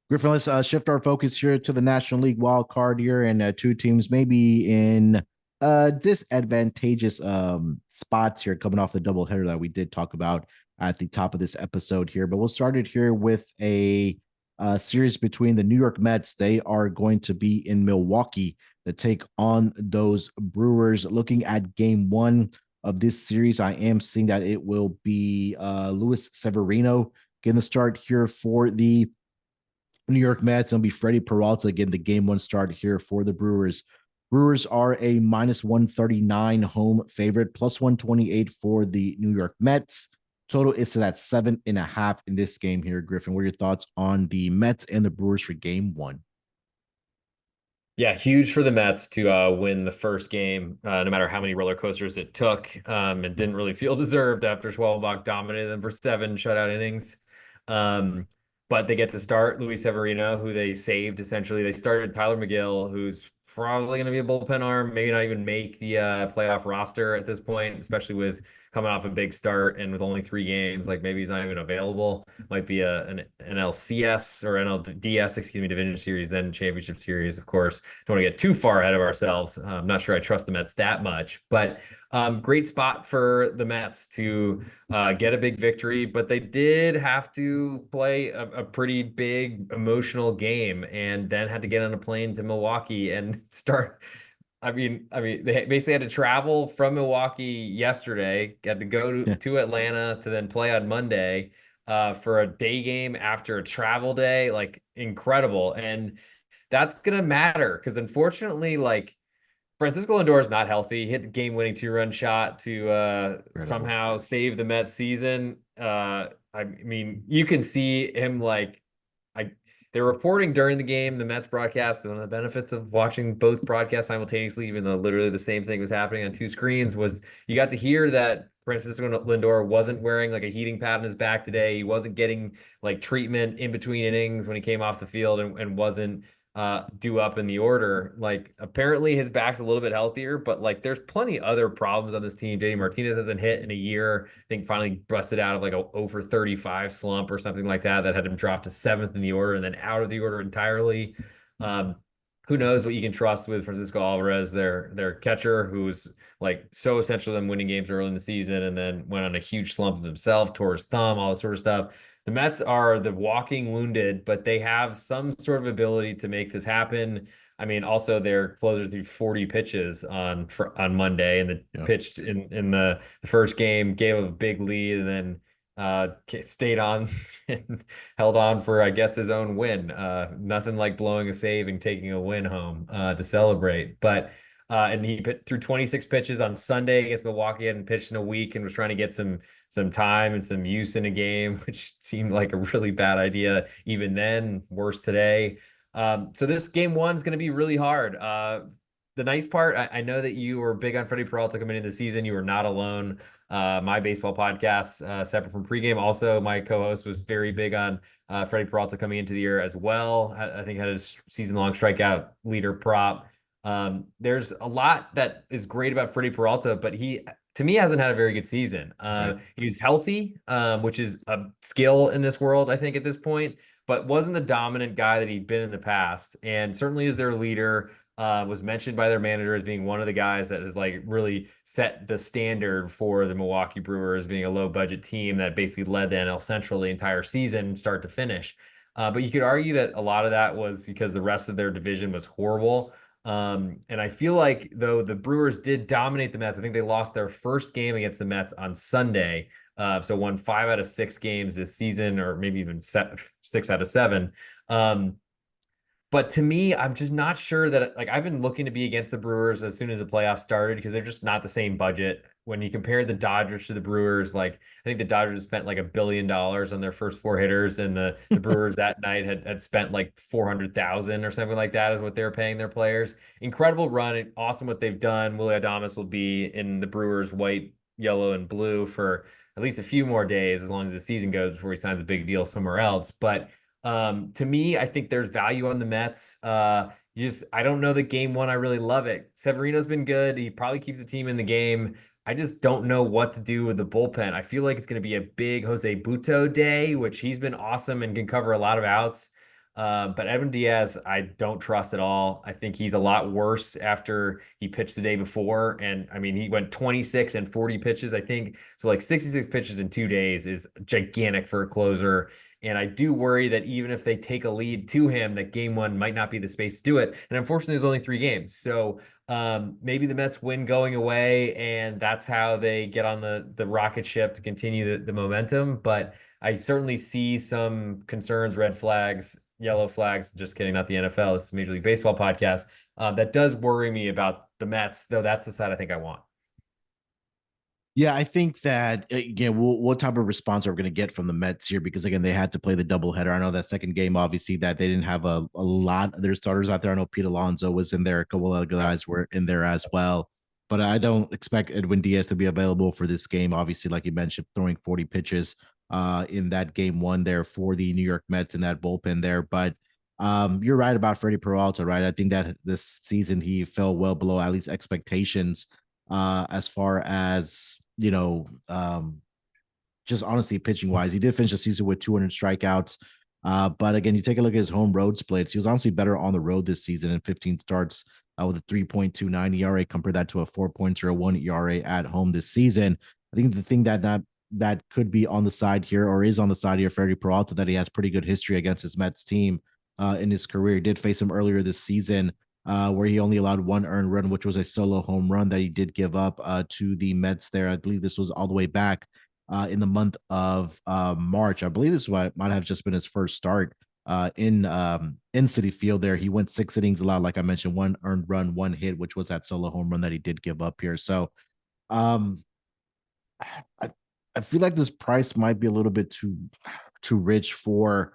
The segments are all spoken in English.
Griffin, let's shift our focus here to the National League wild card here, and two teams maybe in disadvantageous spots here, coming off the doubleheader that we did talk about at the top of this episode here. But we'll start it here with a series between the New York Mets. They are going to be in Milwaukee to take on those Brewers. Looking at game one of this series, I am seeing that it will be Luis Severino getting the start here for the New York Mets. It'll be Freddy Peralta again, the game one start here for the Brewers. Brewers are a minus 139 home favorite, plus 128 for the New York Mets. Total is to that 7.5 in this game here. Griffin, what are your thoughts on the Mets and the Brewers for game one? Yeah, huge for the Mets to win the first game, no matter how many roller coasters it took. It didn't really feel deserved after Schwalbenbach dominated them for seven shutout innings. Um, but they get to start Luis Severino, who they saved essentially. They started Tyler McGill, who's probably going to be a bullpen arm, maybe not even make the playoff roster at this point, especially with coming off a big start and with only 3 games. Like maybe he's not even available. Might be an NLCS or NLDS, excuse me, Division Series, then Championship Series, of course. Don't want to get too far ahead of ourselves. I'm not sure I trust the Mets that much, but great spot for the Mets to get a big victory. But they did have to play a pretty big emotional game and then had to get on a plane to Milwaukee and start. I mean, they basically had to travel from Milwaukee yesterday, had to go Yeah. to Atlanta to then play on Monday for a day game after a travel day. Like incredible. And that's gonna matter because unfortunately, like Francisco Lindor is not healthy. He hit the game-winning two-run shot to Incredible. somehow save the Mets season. I mean, you can see him like I they're reporting during the game, the Mets broadcast. One of the benefits of watching both broadcasts simultaneously, even though literally the same thing was happening on two screens, was you got to hear that Francisco Lindor wasn't wearing like a heating pad on his back today. He wasn't getting like treatment in between innings when he came off the field and wasn't due up in the order. Like apparently his back's a little bit healthier, but like there's plenty other problems on this team. JD Martinez hasn't hit in a year. I think finally busted out of like a over 35 slump or something like that had him drop to seventh in the order and then out of the order entirely. Um, who knows what you can trust with Francisco Alvarez, their catcher, who's like so essential to them winning games early in the season, and then went on a huge slump of himself, tore his thumb, all this sort of stuff. The Mets are the walking wounded, but they have some sort of ability to make this happen. I mean, also their closer threw 40 pitches on Monday, and the Yep. pitched in the first game, gave up a big lead, and then stayed on and held on for, I guess, his own win. Nothing like blowing a save and taking a win home to celebrate. But and he threw 26 pitches on Sunday against Milwaukee. Hadn't pitched in a week and was trying to get some time and some use in a game, which seemed like a really bad idea even then. Worse today. So this game one is going to be really hard. The nice part, I know that you were big on Freddie Peralta coming into the season. You were not alone. My baseball podcast, separate from pregame. Also, my co-host was very big on Freddie Peralta coming into the year as well. I think had his season-long strikeout leader prop. There's a lot that is great about Freddie Peralta, but he, to me, hasn't had a very good season. Right. He's healthy, which is a skill in this world, I think, at this point, but wasn't the dominant guy that he'd been in the past, and certainly is their leader. Was mentioned by their manager as being one of the guys that has like really set the standard for the Milwaukee Brewers, being a low budget team that basically led the NL Central the entire season, start to finish. But you could argue that a lot of that was because the rest of their division was horrible. And I feel like though the Brewers did dominate the Mets, I think they lost their first game against the Mets on Sunday. So won 5 out of 6 games this season, or maybe even 6 out of 7. Um, but to me, I'm just not sure that like I've been looking to be against the Brewers as soon as the playoffs started because they're just not the same budget. When you compare the Dodgers to the Brewers, like I think the Dodgers spent like $1 billion on their first 4 hitters, and the Brewers that night had spent like 400,000 or something like that is what they're paying their players. Incredible run, awesome what they've done. Willy Adames will be in the Brewers white, yellow, and blue for at least a few more days as long as the season goes before he signs a big deal somewhere else. But to me, I think there's value on the Mets. I don't know that game one, I really love it. Severino's been good. He probably keeps the team in the game. I just don't know what to do with the bullpen. I feel like it's going to be a big Jose Buto day, which he's been awesome and can cover a lot of outs. But Edwin Diaz, I don't trust at all. I think he's a lot worse after he pitched the day before. And I mean, he went 26 and 40 pitches, I think. So like 66 pitches in 2 days is gigantic for a closer. And I do worry that even if they take a lead to him, that game one might not be the space to do it. And unfortunately, there's only 3 games. So maybe the Mets win going away, and that's how they get on the rocket ship to continue the momentum. But I certainly see some concerns, red flags, yellow flags. Just kidding, not the NFL. This is a Major League Baseball podcast. That does worry me about the Mets, though. That's the side I think I want. Yeah, I think that again, what type of response are we going to get from the Mets here? Because again, they had to play the doubleheader. I know that second game, obviously, that they didn't have a lot of their starters out there. I know Pete Alonso was in there, a couple other guys were in there as well. But I don't expect Edwin Diaz to be available for this game. Obviously, like you mentioned, throwing 40 pitches in that game one there for the New York Mets in that bullpen there. But you're right about Freddy Peralta, right? I think that this season he fell well below at least expectations as far as just honestly pitching wise. He did finish the season with 200 strikeouts. But again, you take a look at his home road splits. He was honestly better on the road this season in 15 starts with a 3.29 ERA. Compare that to a 4.01 ERA at home this season. I think the thing that could be on the side here or is on the side here, Freddy Peralta, that he has pretty good history against his Mets team in his career. He did face him earlier this season where he only allowed one earned run, which was a solo home run that he did give up to the Mets there. I believe this was all the way back in the month of March. I believe this might have just been his first start in Citi Field there. He went 6 innings, allowed, like I mentioned, one earned run, one hit, which was that solo home run that he did give up here. So um, I, I feel like this price might be a little bit too rich for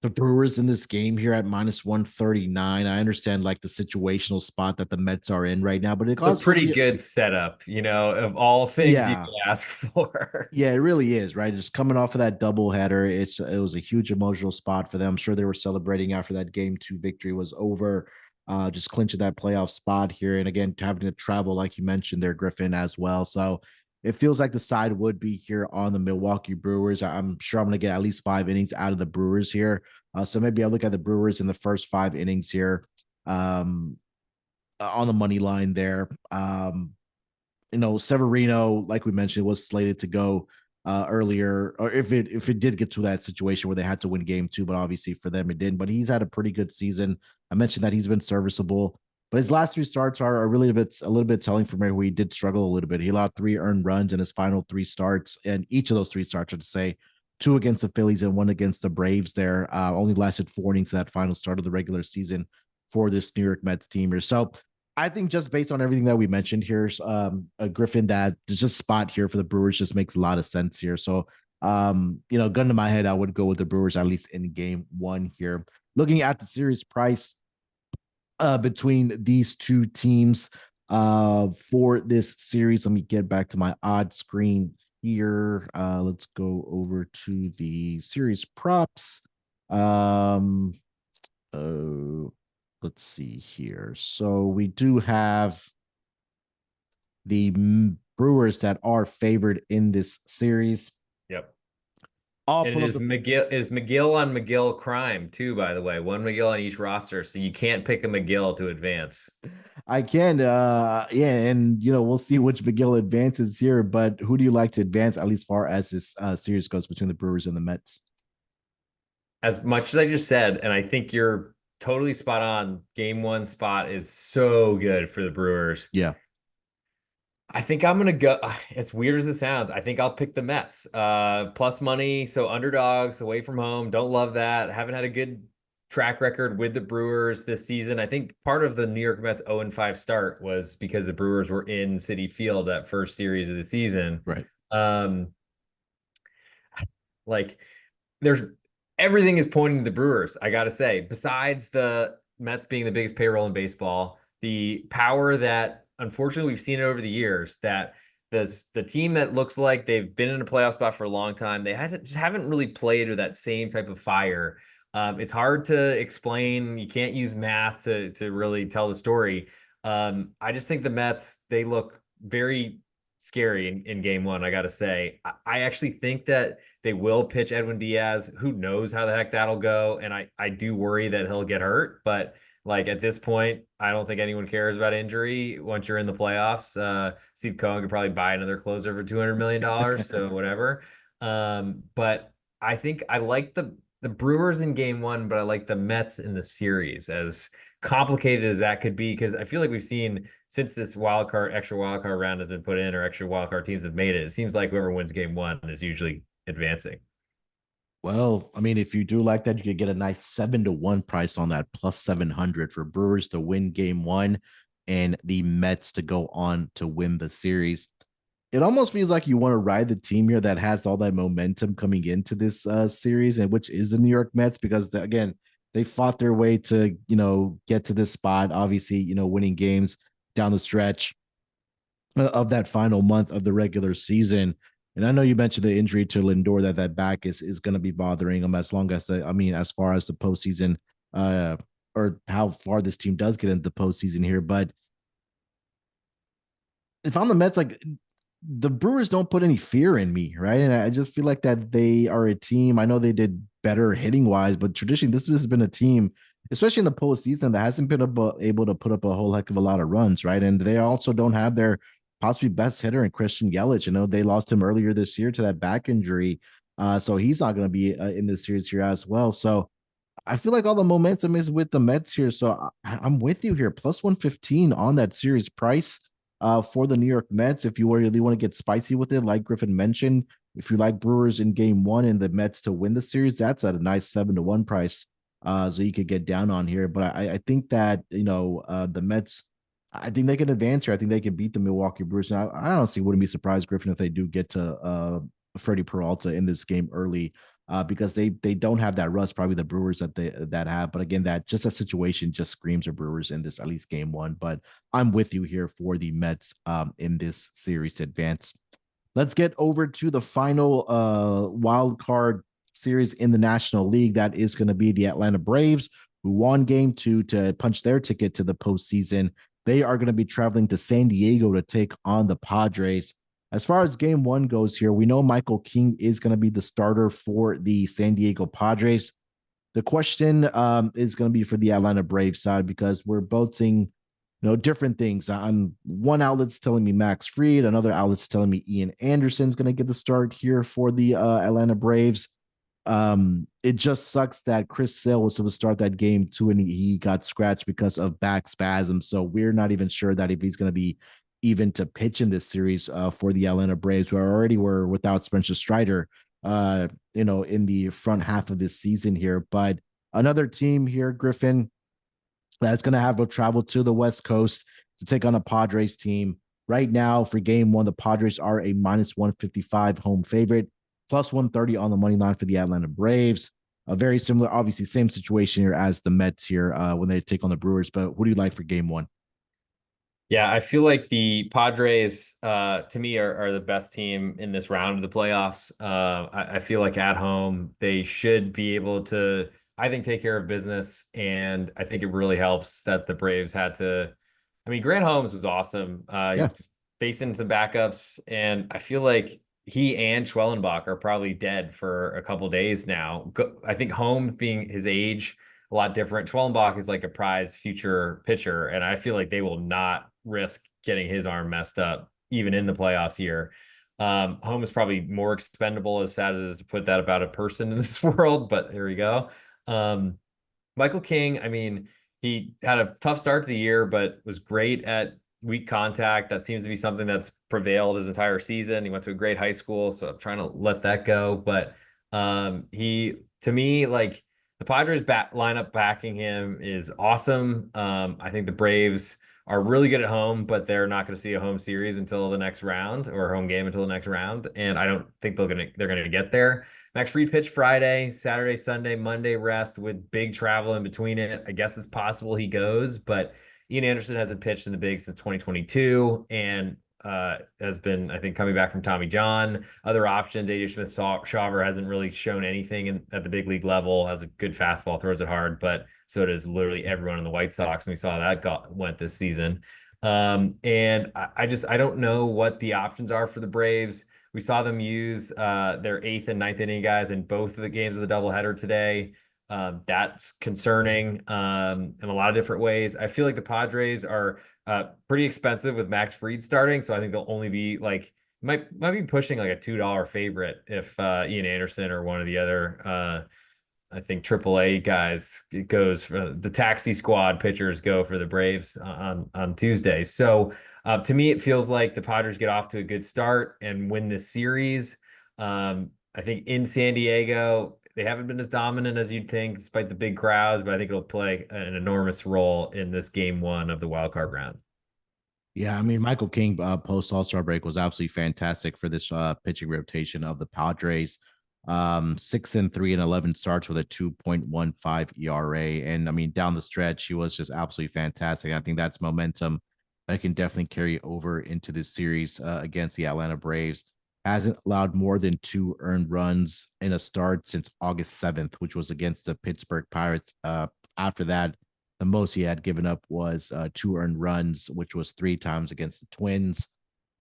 the Brewers in this game here at minus 139. I understand like the situational spot that the Mets are in right now, but it It's a also pretty good setup, of all things you yeah, can ask for. yeah, it really is, right? Just coming off of that doubleheader, it was a huge emotional spot for them. I'm sure they were celebrating after that game two victory was over, just clinching that playoff spot here. And again, having to travel, like you mentioned there, Griffin, as well. So it feels like the side would be here on the Milwaukee Brewers. I'm sure I'm going to get at least 5 innings out of the Brewers here. So maybe I'll look at the Brewers in the first 5 innings here on the money line there. Severino, like we mentioned, was slated to go earlier, or if it did get to that situation where they had to win game two, but obviously for them it didn't. But he's had a pretty good season. I mentioned that he's been serviceable, but his last 3 starts are really a little bit telling for me where he did struggle a little bit. He allowed 3 earned runs in his final 3 starts, and each of those 3 starts, I'd say, 2 against the Phillies and 1 against the Braves there. Only lasted 4 innings that final start of the regular season for this New York Mets team here. So I think just based on everything that we mentioned here, a Griffin, that there's just spot here for the Brewers just makes a lot of sense here. So, gun to my head, I would go with the Brewers at least in game one here. Looking at the series price between these two teams for this series, let me get back to my odd screen here. Let's go over to the series props. Uh, let's see here. So we do have the Brewers that are favored in this series. Yep. I'll And pull it up is McGill on McGill crime too, by the way. One McGill on each roster, so you can't pick a McGill to advance. I can, yeah, and we'll see which McGill advances here. But who do you like to advance, at least far as this series goes between the Brewers and the Mets? As much as I just said, and I think you're totally spot on. Game one spot is so good for the Brewers. Yeah. I think I'm gonna go. As weird as it sounds, I think I'll pick the Mets. Plus money, so underdogs away from home. Don't love that. Haven't had a good track record with the Brewers this season. I think part of the New York Mets 0-5 start was because the Brewers were in Citi Field that first series of the season. Right. Um, like there's everything is pointing to the Brewers, I gotta say. Besides the Mets being the biggest payroll in baseball, the power that unfortunately we've seen it over the years, that the team that looks like they've been in a playoff spot for a long time, just haven't really played with that same type of fire. It's hard to explain. You can't use math to really tell the story. I just think the Mets, they look very scary in game one, I got to say. I actually think that they will pitch Edwin Diaz. Who knows how the heck that'll go? And I do worry that he'll get hurt, but like at this point, I don't think anyone cares about injury once you're in the playoffs. Steve Cohen could probably buy another closer for $200 million. So whatever. But I think I like the Brewers in game one, but I like the Mets in the series, as complicated as that could be, because I feel like we've seen since this extra wild card round has been put in, or extra wild card teams have made it, it seems like whoever wins game one is usually advancing. Well, I mean, if you do like that, you could get a nice 7-1 price on that, plus 700 for Brewers to win game one and the Mets to go on to win the series. It almost feels like you want to ride the team here that has all that momentum coming into this series, and which is the New York Mets, because again, they fought their way to, get to this spot, obviously, winning games down the stretch of that final month of the regular season. And I know you mentioned the injury to Lindor, that back is going to be bothering him as long as as far as the postseason, or how far this team does get into the postseason here. But if I'm the Mets, like, the Brewers don't put any fear in me, right? And I just feel like that they are a team. I know they did better hitting wise, but traditionally this has been a team, especially in the postseason, that hasn't been able to put up a whole heck of a lot of runs, right? And they also don't have their possibly best hitter in Christian Yelich. They lost him earlier this year to that back injury, so he's not going to be in this series here as well. So I feel like all the momentum is with the Mets here. So I'm with you here. Plus 115 on that series price for the New York Mets. If you really want to get spicy with it, like Griffin mentioned, if you like Brewers in game one and the Mets to win the series, that's at a nice 7-1 price. So you could get down on here. But I think that, the Mets, I think they can advance here. I think they can beat the Milwaukee Brewers. And I honestly wouldn't be surprised, Griffin, if they do get to Freddy Peralta in this game early. Because they don't have that rust, probably the Brewers that have. But again, that just a situation just screams of Brewers in this, at least game one. But I'm with you here for the Mets in this series to advance. Let's get over to the final wild card series in the National League. That is going to be the Atlanta Braves, who won game two to punch their ticket to the postseason. They are going to be traveling to San Diego to take on the Padres. As far as game one goes here, we know Michael King is going to be the starter for the San Diego Padres. The question is going to be for the Atlanta Braves side, because we're both seeing different things. On one outlet's telling me Max Fried, another outlet's telling me Ian Anderson's going to get the start here for the Atlanta Braves. It just sucks that Chris Sale was supposed to start that game too, and he got scratched because of back spasms. So we're not even sure that if he's going to be even to pitch in this series for the Atlanta Braves, who already were without Spencer Strider, in the front half of this season here. But another team here, Griffin, that's going to have to travel to the West Coast to take on a Padres team. Right now, for game one, the Padres are a minus 155 home favorite, plus 130 on the money line for the Atlanta Braves. A very similar, obviously, same situation here as the Mets here when they take on the Brewers. But what do you like for game one? Yeah, I feel like the Padres, to me, are the best team in this round of the playoffs. I feel like at home, they should be able to, I think, take care of business. And I think it really helps that the Braves had to, I mean, Grant Holmes was awesome. Yeah. Just facing some backups. And I feel like he and Schwellenbach are probably dead for a couple days now. I think Holmes, being his age, a lot different. Schwellenbach is like a prize future pitcher, and I feel like they will not risk getting his arm messed up, even in the playoffs here. Home is probably more expendable, as sad as it is to put that about a person in this world, but here we go. Michael King, I mean, he had a tough start to the year, but was great at weak contact. That seems to be something that's prevailed his entire season. He went to a great high school, so I'm trying to let that go. But to me, like, the Padres lineup backing him is awesome. I think the Braves are really good at home, but they're not going to see a home series until the next round, or a home game until the next round. And I don't think they're going to get there. Max Fried pitched Friday, Saturday, Sunday, Monday rest with big travel in between it. I guess it's possible he goes, but Ian Anderson hasn't pitched in the big since 2022, and has been, I think, coming back from Tommy John. Other options, AJ Smith-Shawver hasn't really shown anything at the big league level. Has a good fastball, throws it hard, but so does literally everyone in the White Sox, and we saw that went this season. And I don't know what the options are for the Braves. We saw them use their eighth and ninth inning guys in both of the games of the doubleheader today. That's concerning in a lot of different ways. I feel like the Padres are pretty expensive with Max Fried starting, so I think they'll only be like might be pushing like a $2 favorite if Ian Anderson or one of the other I think AAA guys, it goes for the taxi squad pitchers go for the Braves on Tuesday. So to me, it feels like the Padres get off to a good start and win this series. I think in San Diego, they haven't been as dominant as you'd think, despite the big crowds, but I think it'll play an enormous role in this game one of the wild card round. Yeah, I mean, Michael King post All-Star break was absolutely fantastic for this pitching rotation of the Padres. 6-3 and 11 starts with a 2.15 ERA. And I mean, down the stretch, he was just absolutely fantastic. I think that's momentum that can definitely carry over into this series against the Atlanta Braves. Hasn't allowed more than 2 earned runs in a start since August 7th, which was against the Pittsburgh Pirates. After that, the most he had given up was 2 earned runs, which was 3 times against the Twins,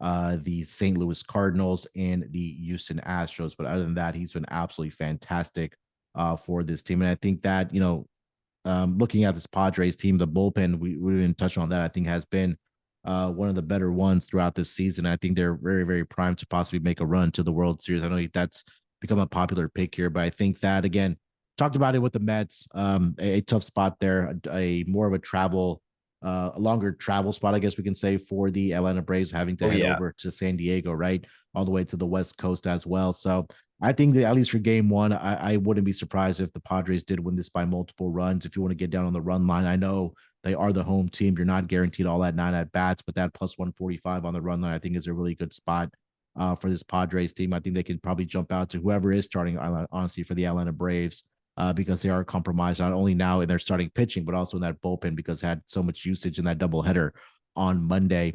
the St. Louis Cardinals, and the Houston Astros. But other than that, he's been absolutely fantastic for this team. And I think that, looking at this Padres team, the bullpen, we didn't touch on that, I think has been one of the better ones throughout this season. I think they're very, very primed to possibly make a run to the World Series. I know that's become a popular pick here, but I think that, again, talked about it with the Mets, a tough spot there, a more of a longer travel spot, I guess we can say, for the Atlanta Braves, having to head over to San Diego, right, all the way to the West Coast as well. So I think that at least for game one, I wouldn't be surprised if the Padres did win this by multiple runs. If you want to get down on the run line, I know they are the home team. You're not guaranteed all that 9 at bats, but that plus 145 on the run line, I think, is a really good spot for this Padres team. I think they can probably jump out to whoever is starting, honestly, for the Atlanta Braves. Because they are compromised not only now in their starting pitching, but also in that bullpen because had so much usage in that doubleheader on Monday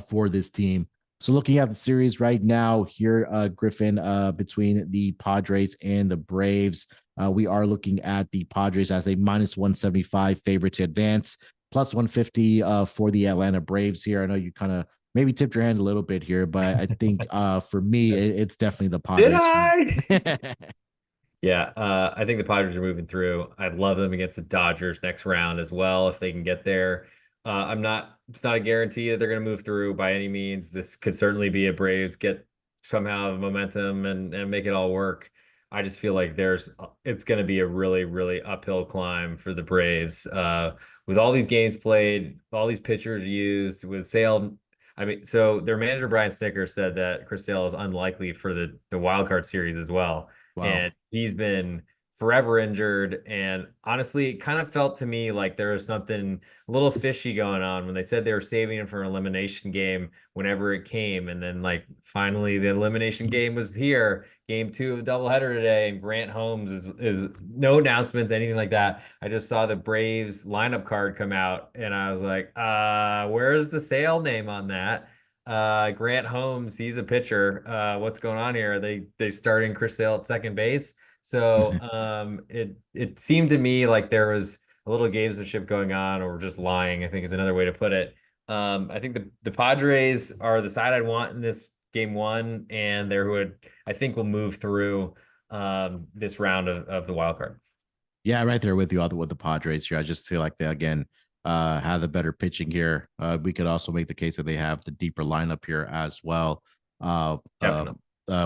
for this team. So looking at the series right now here, Griffin, between the Padres and the Braves, we are looking at the Padres as a minus 175 favorite to advance, plus 150 for the Atlanta Braves here. I know you kind of maybe tipped your hand a little bit here, but I think for me, it's definitely the Padres. Did I? Yeah, I think the Padres are moving through. I'd love them against the Dodgers next round as well if they can get there. It's not a guarantee that they're going to move through by any means. This could certainly be a Braves get somehow momentum and make it all work. I just feel like it's going to be a really, really uphill climb for the Braves. With all these games played, all these pitchers used, with Sale. I mean, so their manager Brian Snicker said that Chris Sale is unlikely for the wild card series as well. Wow. And he's been forever injured. And honestly, it kind of felt to me like there was something a little fishy going on when they said they were saving him for an elimination game whenever it came. And then, like, finally the elimination game was here, game 2 of the doubleheader today. And Grant Holmes is no announcements, anything like that. I just saw the Braves lineup card come out and I was like, where's the Sale name on that? Grant Holmes, he's a pitcher. What's going on here? Are they starting Chris Sale at second base? So it seemed to me like there was a little gamesmanship going on, or just lying, I think is another way to put it. I think the Padres are the side I'd want in this game one, and they're who I think will move through this round of the wild card. Yeah, right there with you with the Padres here. I just feel like they, again, have the better pitching here. We could also make the case that they have the deeper lineup here as well.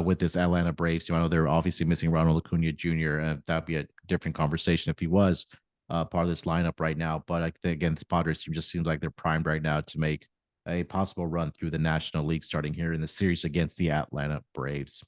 With this Atlanta Braves, I know they're obviously missing Ronald Acuna Jr. That'd be a different conversation if he was part of this lineup right now. But I think, again, this Padres team just seems like they're primed right now to make a possible run through the National League starting here in the series against the Atlanta Braves.